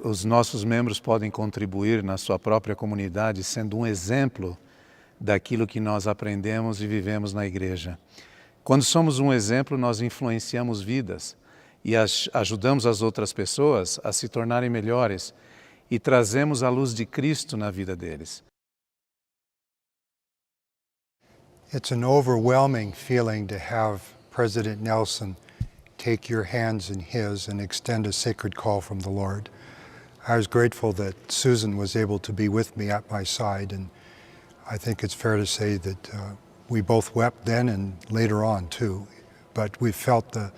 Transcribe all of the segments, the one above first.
os nossos membros podem contribuir na sua própria comunidade sendo um exemplo daquilo que nós aprendemos e vivemos na igreja. Quando somos um exemplo, nós influenciamos vidas e ajudamos as outras pessoas a se tornarem melhores e trazemos a luz de Cristo na vida deles. It's an overwhelming feeling to have President Nelson take your hands in his and extend a sacred call from the Lord. I was grateful that Susan was able to be with me at my side, and I think it's fair to say that we both wept then and later on too. But we felt the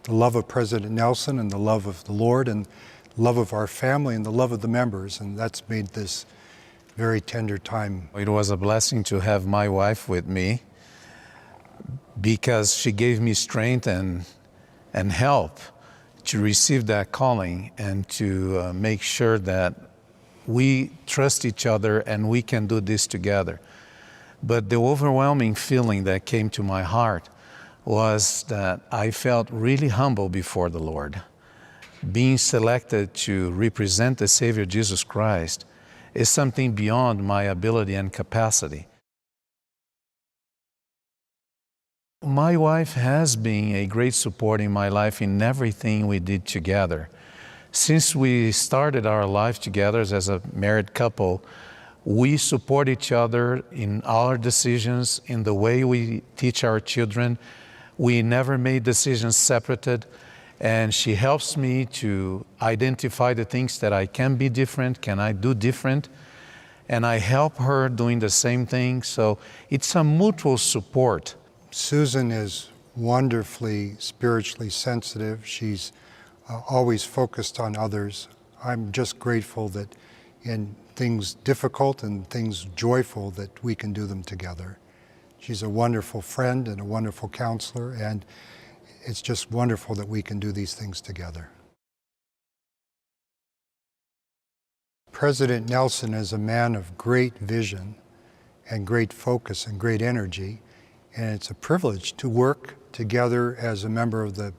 love of President Nelson and the love of the Lord and love of our family and the love of the members, and that's made this very tender time. It was a blessing to have my wife with me because she gave me strength and help to receive that calling and to make sure that we trust each other and we can do this together. But the overwhelming feeling that came to my heart was that I felt really humble before the Lord. Being selected to represent the Savior Jesus Christ is something beyond my ability and capacity. My wife has been a great support in my life in everything we did together. Since we started our life together as a married couple, we support each other in our decisions, in the way we teach our children. We never made decisions separated, and she helps me to identify the things that I can be different, can I do different, and I help her doing the same thing. So it's a mutual support. Susan is wonderfully spiritually sensitive. She's always focused on others. I'm just grateful that in things difficult and things joyful that we can do them together. She's a wonderful friend and a wonderful counselor, and it's just wonderful that we can do these things together. President Nelson is a man of great vision and great focus and great energy. And it's a privilege to work together as a member of the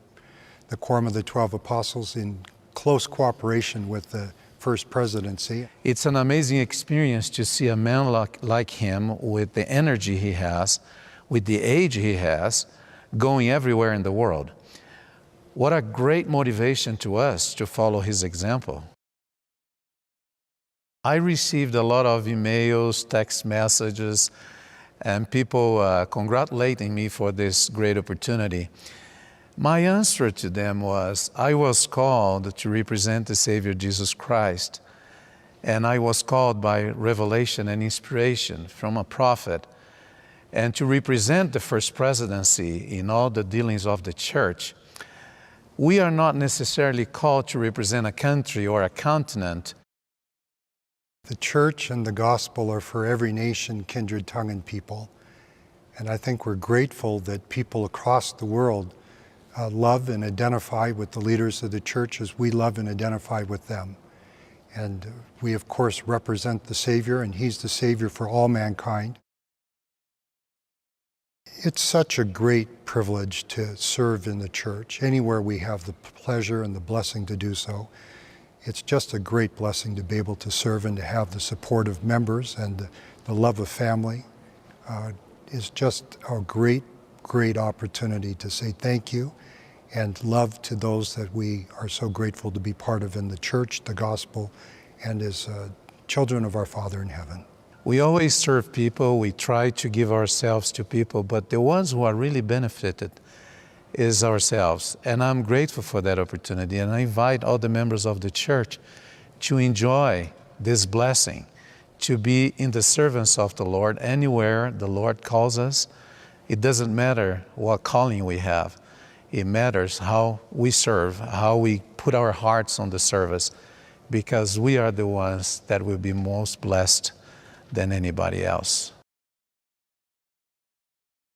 Quorum of the 12 Apostles in close cooperation with the First Presidency. It's an amazing experience to see a man like him with the energy he has, with the age he has, going everywhere in the world. What a great motivation to us to follow his example. I received a lot of emails, text messages, and people congratulating me for this great opportunity. My answer to them was, I was called to represent the Savior Jesus Christ, and I was called by revelation and inspiration from a prophet, and to represent the First Presidency in all the dealings of the church. We are not necessarily called to represent a country or a continent. The church and the gospel are for every nation, kindred, tongue, and people. And I think we're grateful that people across the world love and identify with the leaders of the church as we love and identify with them. And we, of course, represent the Savior, and He's the Savior for all mankind. It's such a great privilege to serve in the church, anywhere we have the pleasure and the blessing to do so. It's just a great blessing to be able to serve and to have the support of members and the love of family. Is just a great, great opportunity to say thank you and love to those that we are so grateful to be part of in the church, the gospel, and as children of our Father in heaven. We always serve people, we try to give ourselves to people, but the ones who are really benefited is ourselves. And I'm grateful for that opportunity, and I invite all the members of the church to enjoy this blessing, to be in the service of the Lord anywhere the Lord calls us. It doesn't matter what calling we have. It matters how we serve, how we put our hearts on the service, because we are the ones that will be most blessed than anybody else.